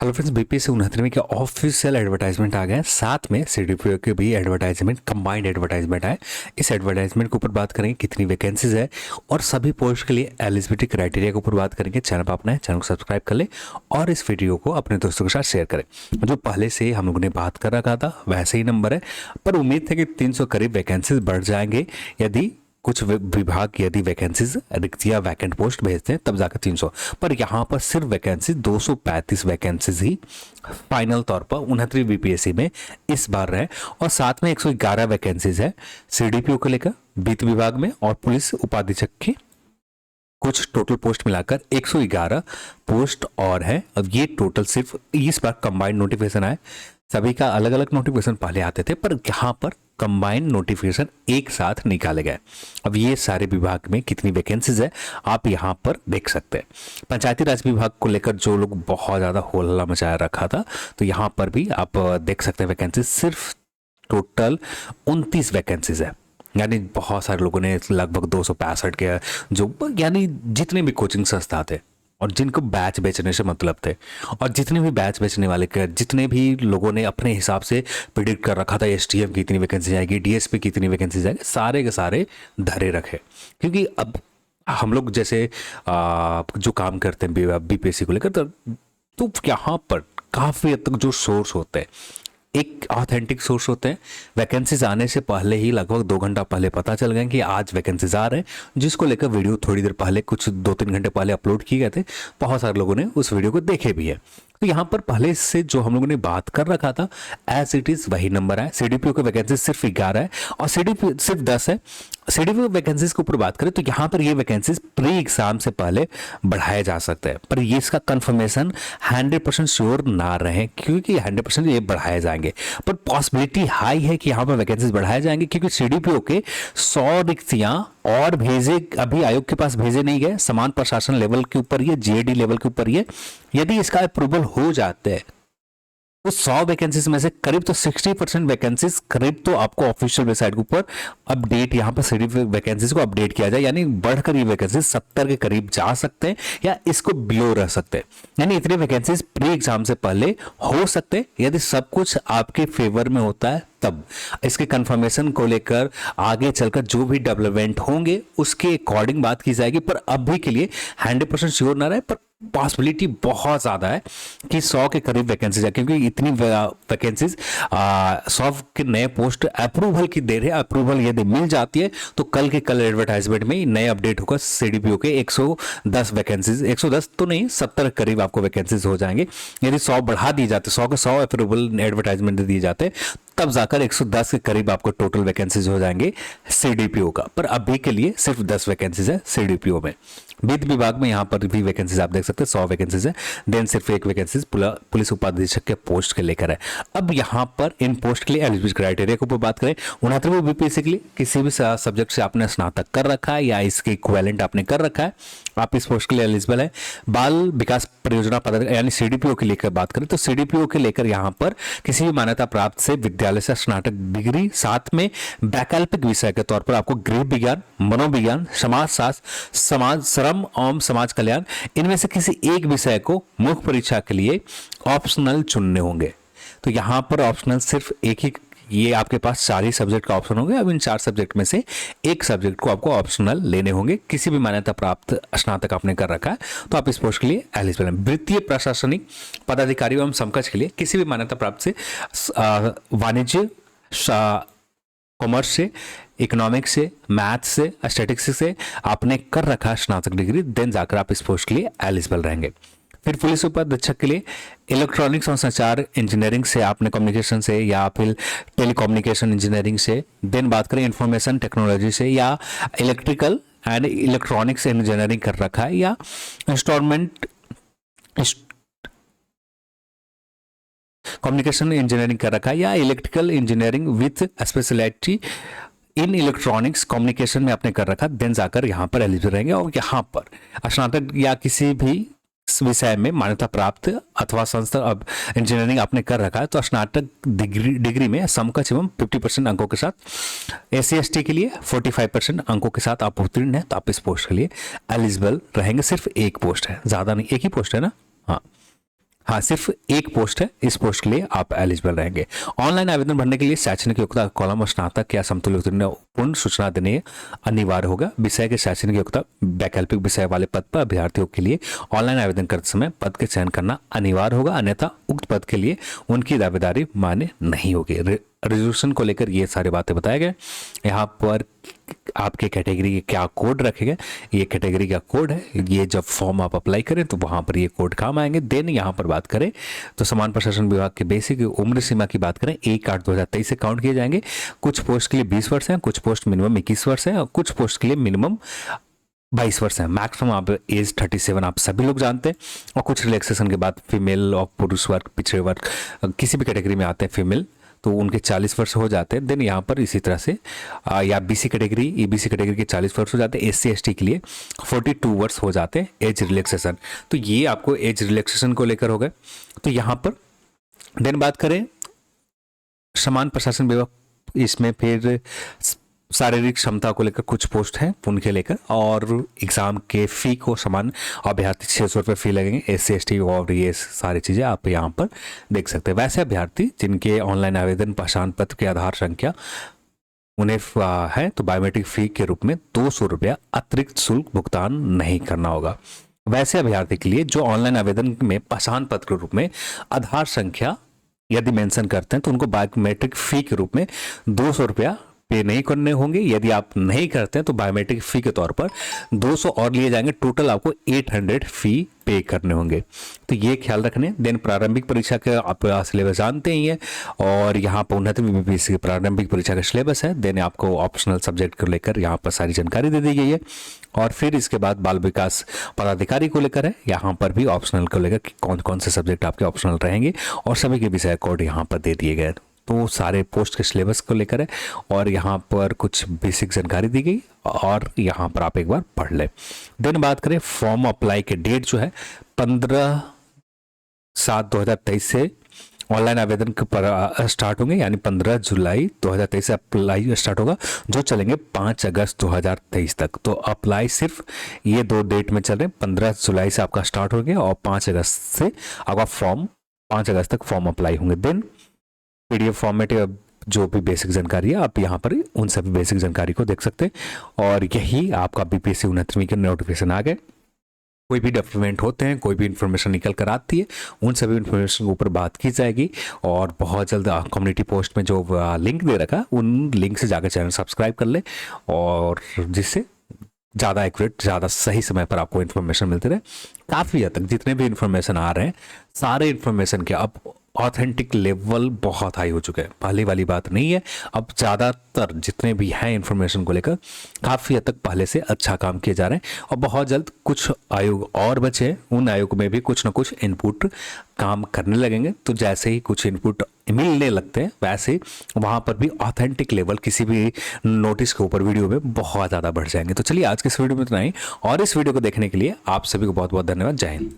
Hello friends, BPSC 69 के official advertisement आ गया है। साथ में सीडीपीओ के भी एडवर्टाइजमेंट, कंबाइंड एडवर्टाइजमेंट है। इस एडवर्टाइजमेंट के ऊपर बात करेंगे कितनी वैकेंसीज है और सभी पोस्ट के लिए एलिजिबिलिटी क्राइटेरिया के ऊपर बात करेंगे। चैनल पर अपना है, चैनल को सब्सक्राइब कर ले और इस वीडियो को अपने दोस्तों के साथ शेयर करें। जो पहले से हम लोगों ने बात कर रखा था वैसे ही नंबर है, पर उम्मीद है कि 300 करीब वैकेंसीज बढ़ जाएंगे यदि कुछ विभाग यदि वैकेंसीज रिक्त या वैकेंट पोस्ट भेजते हैं तब जाकर 300, पर यहाँ पर सिर्फ वैकेंसी 235 वैकेंसीज ही फाइनल तौर पर 69 बीपीएससी में इस बार रहे। और साथ में 111 वैकेंसीज है सीडीपीओ को लेकर वित्त विभाग में और पुलिस उपाधीक्षक की कुछ टोटल पोस्ट मिलाकर 111 पोस्ट और है। अब ये टोटल सिर्फ इस बार कंबाइंड नोटिफिकेशन आए, सभी का अलग अलग नोटिफिकेशन पहले आते थे पर यहाँ पर कंबाइंड नोटिफिकेशन एक साथ निकाले गए। अब ये सारे विभाग में कितनी वैकेंसीज है आप यहाँ पर देख सकते हैं। पंचायती राज विभाग को लेकर जो लोग बहुत ज़्यादा हो हल्ला मचाया रखा था, तो यहाँ पर भी आप देख सकते हैं वैकेंसीज सिर्फ टोटल 29 वैकेंसीज है। यानी बहुत सारे लोगों ने लगभग 265 के जो यानी जितने भी कोचिंग संस्था थे और जिनको बैच बेचने से मतलब थे और जितने भी बैच बेचने वाले के जितने भी लोगों ने अपने हिसाब से प्रिडिक्ट कर रखा था एसटीएम की इतनी वैकेंसी आएगी, डीएसपी की इतनी वैकेंसी आएगी, सारे के सारे धरे रखे। क्योंकि अब हम लोग जैसे जो काम करते हैं बीपीएससी को लेकर तो यहाँ पर काफ़ी हद तक जो सोर्स होते हैं एक ऑथेंटिक सोर्स होते हैं। वैकेंसीज आने से पहले ही लगभग 2 घंटा पहले पता चल गया कि आज वैकेंसीज आ रहे हैं, जिसको लेकर वीडियो थोड़ी देर पहले कुछ 2-3 घंटे पहले अपलोड किए गए थे। बहुत सारे लोगों ने उस वीडियो को देखे भी है। तो यहाँ पर पहले से जो हम लोगों ने बात कर रखा था एज इट इज वही नंबर है। सीडीपीओ की वैकेंसी सिर्फ 11 है और सीडीपीओ सिर्फ 10 है। सीडीपीओ वैकेंसीज के ऊपर बात करें तो यहाँ पर ये वैकेंसीज प्री एग्जाम से पहले बढ़ाए जा सकते हैं, पर ये इसका कंफर्मेशन 100% श्योर ना रहे क्योंकि 100% ये बढ़ाए जाएंगे, पर पॉसिबिलिटी हाई है कि यहाँ पर वैकेंसीज बढ़ाए जाएंगे क्योंकि सीडीपीओ के 100 रिक्तियां और भेजे अभी आयोग के पास भेजे नहीं गए। समान प्रशासन लेवल के ऊपर ये जीएडी लेवल के ऊपर ये यदि इसका अप्रूवल हो जाते हैं तो 100 वैकेंसीज में से करीब तो 60% वैकेंसीज करीब तो आपको ऑफिशियल वेबसाइट के ऊपर अपडेट यहाँ पर सीडी वैकेंसीज को अपडेट किया जाए, यानी बढ़कर ये वैकेंसीज 70 के करीब जा सकते हैं या इसको बिलो रह सकते हैं। यानी इतनी वैकेंसीज प्री एग्जाम से पहले हो सकते हैं यदि सब कुछ आपके फेवर में होता है तब। इसके कंफर्मेशन को लेकर आगे चलकर जो भी डेवलपमेंट होंगे उसके अकॉर्डिंग बात की जाएगी, पर अभी के लिए 100% श्योर ना रहे, पर पॉसिबिलिटी बहुत ज़्यादा है कि 100 के करीब वैकेंसीज है क्योंकि इतनी वैकेंसीज 100 के नए पोस्ट अप्रूवल की देर है। अप्रूवल यदि मिल जाती है तो कल के कल एडवर्टाइजमेंट में नए अपडेट होगा सीडीपीओ के 110 वैकेंसीज, 110 तो नहीं 70 के करीब आपको वैकेंसीज हो जाएंगे। यदि 100 बढ़ा दी जाते, 100 के 100 अप्रूवल एडवर्टाइजमेंट दिए जाते तब जाकर 110 के करीब आपको टोटल वैकेंसीज हो जाएंगे सीडीपीओ का, पर अभी के लिए सिर्फ 10 वैकेंसीज है सीडीपीओ में। वित्त विभाग में यहाँ पर भी वैकेंसीज आप देख सकते हैं 100 वैकेंसीज है, देन सिर्फ एक वैकेंसीज पुलिस उपाधीक्षक के पोस्ट के लेकर है। अब यहाँ पर इन पोस्ट के लिए एलिजिबिलिटी क्राइटेरिया के ऊपर बात करें 69 बीपीएससी के लिए किसी भी सब्जेक्ट से आपने स्नातक कर रखा है या इसके इक्विवेलेंट आपने कर रखा है, आप इस पोस्ट के लिए एलिजिबल है। बाल विकास परियोजना पदाधिकारी यानी सीडीपीओ के लेकर बात करें तो सीडीपीओ के लेकर यहाँ पर किसी भी मान्यता प्राप्त से विद्यालय से स्नातक डिग्री, साथ में वैकल्पिक विषय के तौर पर आपको गृह विज्ञान, मनोविज्ञान, समाज शास्त्र, समाज श्रम एवं समाज कल्याण, इनमें से किसी एक विषय को मुख्य परीक्षा के लिए ऑप्शनल चुनने होंगे। तो यहाँ पर ऑप्शनल सिर्फ एक ही, ये आपके पास 4 ही सब्जेक्ट का ऑप्शन होंगे। अब इन 4 सब्जेक्ट में से एक सब्जेक्ट को आपको ऑप्शनल लेने होंगे। किसी भी मान्यता प्राप्त स्नातक आपने कर रखा है तो आप इस पोस्ट के लिए एलिजिबल हैं। वृत्तीय प्रशासनिक पदाधिकारी एवं समकक्ष के लिए किसी भी मान्यता प्राप्त से वाणिज्य, कॉमर्स से, इकोनॉमिक्स से, मैथ्स से, स्टैटिस्टिक्स से आपने कर रखा स्नातक डिग्री, देन जाकर आप इस पोस्ट के लिए एलिजिबल रहेंगे। फिर पुलिस उपाधीक्षक के लिए इलेक्ट्रॉनिक्स और संचार इंजीनियरिंग से आपने कम्युनिकेशन से या फिर टेलीकम्युनिकेशन इंजीनियरिंग से, देन बात करें इंफॉर्मेशन टेक्नोलॉजी से या इलेक्ट्रिकल एंड इलेक्ट्रॉनिक्स इंजीनियरिंग कर रखा है या इंस्टॉलमेंट कम्युनिकेशन इंजीनियरिंग कर रखा है या electrical engineering with speciality in electronics communication में आपने कर रखा, देन जाकर यहाँ पर एलिजिबल रहेंगे। और यहाँ पर स्नातक या किसी भी विषय में मान्यता प्राप्त अथवा संस्था अब इंजीनियरिंग आपने कर रखा है तो स्नातक डिग्री में समकक्ष एवं 50% अंकों के साथ, एससी एसटी के लिए 45% अंकों के साथ आप उत्तीर्ण हैं तो आप इस पोस्ट के लिए एलिजिबल रहेंगे। सिर्फ एक पोस्ट है, ज़्यादा नहीं, एक ही पोस्ट है ना, हाँ। हाँ, सिर्फ एक पोस्ट है, इस पोस्ट के लिए आप एलिजिबल रहेंगे। ऑनलाइन आवेदन भरने के लिए शैक्षणिक योग्यता कॉलम और स्नातक या समतुल्य उत्तीर्ण पूर्ण सूचना देने अनिवार्य होगा। विषय के शैक्षणिक योग्यता वैकल्पिक विषय वाले पद पर अभ्यर्थियों के लिए ऑनलाइन आवेदन करते समय पद के चयन करना अनिवार्य होगा, अन्यथा उक्त पद के लिए उनकी दावेदारी मान्य नहीं होगी। रिजर्वेशन को लेकर ये सारी बातें बताए गए। यहाँ पर आपके कैटेगरी के क्या कोड रखे गए, ये कैटेगरी का कोड है, ये जब फॉर्म आप अप्लाई करें तो वहाँ पर ये कोड काम आएंगे। देन यहाँ पर बात करें तो समान प्रशासन विभाग के बेसिक उम्र सीमा की बात करें 1/8/2023 से काउंट किए जाएंगे। कुछ पोस्ट के लिए 20 वर्ष हैं, कुछ पोस्ट मिनिमम 21 वर्ष है और कुछ पोस्ट के लिए मिनिमम 22 वर्ष है। मैक्सिमम आप एज 37 आप सभी लोग जानते हैं। और कुछ रिलैक्सेशन के बाद फीमेल और पुरुष वर्ग, पिछड़े वर्ग किसी भी कैटेगरी में आते हैं फीमेल, तो उनके 40 वर्ष हो जाते हैं। देन यहाँ पर इसी तरह से या बीसी कैटेगरी, ईबीसी कैटेगरी के 40 वर्ष हो जाते हैं। एससी एसटी के लिए 42 वर्ष हो जाते हैं एज रिलैक्सेशन। तो ये आपको एज रिलैक्सेशन को लेकर हो गए। तो यहाँ पर देन बात करें समान प्रशासन विभाग, इसमें फिर शारीरिक क्षमता को लेकर कुछ पोस्ट हैं उनके लेकर, और एग्ज़ाम के फ़ी को समान अभ्यर्थी 600 रुपये फ़ी लगेंगे। एससी एसटी और ये सारी चीज़ें आप यहाँ पर देख सकते हैं। वैसे अभ्यर्थी जिनके ऑनलाइन आवेदन पहचान पत्र के आधार संख्या उन्हें है तो बायोमेट्रिक फ़ी के रूप में 200 रुपया अतिरिक्त शुल्क भुगतान नहीं करना होगा। वैसे अभ्यर्थी के लिए जो ऑनलाइन आवेदन में पहचान पत्र के रूप में आधार संख्या यदि मेंशन करते हैं तो उनको बायोमेट्रिक फ़ी के रूप में 200 रुपया पे नहीं करने होंगे। यदि आप नहीं करते हैं तो बायोमेट्रिक फ़ी के तौर पर 200 और लिए जाएंगे। टोटल आपको 800 फ़ी पे करने होंगे, तो ये ख्याल रखने। देन प्रारंभिक परीक्षा का आप सिलेबस जानते ही है, और यहाँ पर 29वीं बीपीएससी की प्रारंभिक परीक्षा का सिलेबस है। देन आपको ऑप्शनल सब्जेक्ट को लेकर यहाँ पर सारी जानकारी दे दी गई है। और फिर इसके बाद बाल विकास पदाधिकारी को लेकर है, यहाँ पर भी ऑप्शनल को लेकर कौन कौन से सब्जेक्ट आपके ऑप्शनल रहेंगे और सभी के विषय कोड यहाँ पर दे दिए गए। तो सारे पोस्ट के सिलेबस को लेकर है और यहाँ पर कुछ बेसिक जानकारी दी गई, और यहाँ पर आप एक बार पढ़ लें। देन बात करें फॉर्म अप्लाई के डेट जो है 15/7/2023 से ऑनलाइन आवेदन पर स्टार्ट होंगे, यानी 15 जुलाई 2023 से अप्लाई स्टार्ट होगा, जो चलेंगे 5 अगस्त 2023 तक। तो अप्लाई सिर्फ ये 2 डेट में चल रहे हैं। 15 जुलाई से आपका स्टार्ट हो गया और 5 अगस्त से आपका फॉर्म 5 अगस्त तक फॉर्म अप्लाई होंगे। देन पीडीएफ फॉर्मेट जो भी बेसिक जानकारी है आप यहाँ पर उन सभी बेसिक जानकारी को देख सकते हैं। और यही आपका बीपीएससी 29वीं के नोटिफिकेशन आ गए। कोई भी डेवलपमेंट होते हैं, कोई भी इन्फॉर्मेशन निकल कर आती है, उन सभी इन्फॉर्मेशन के ऊपर बात की जाएगी। और बहुत जल्द कम्युनिटी पोस्ट में जो लिंक दे रखा उन लिंक से जाकर चैनल सब्सक्राइब कर ले, और जिससे ज़्यादा एक्यूरेट, ज़्यादा सही समय पर आपको इन्फॉर्मेशन मिलती रहे। काफ़ी हद तक जितने भी इन्फॉर्मेशन आ रहे हैं सारे इन्फॉर्मेशन के अब ऑथेंटिक लेवल बहुत हाई हो चुका है, पहले वाली बात नहीं है। अब ज़्यादातर जितने भी हैं इन्फॉर्मेशन को लेकर काफ़ी हद तक पहले से अच्छा काम किए जा रहे हैं। और बहुत जल्द कुछ आयोग और बचे हैं, उन आयोग में भी कुछ ना कुछ इनपुट काम करने लगेंगे। तो जैसे ही कुछ इनपुट मिलने लगते हैं वैसे ही वहाँ पर भी ऑथेंटिक लेवल किसी भी नोटिस के ऊपर वीडियो में बहुत ज़्यादा बढ़ जाएंगे। तो चलिए आज के इस वीडियो में इतना ही, और इस वीडियो को देखने के लिए आप सभी को बहुत बहुत धन्यवाद। जय हिंद।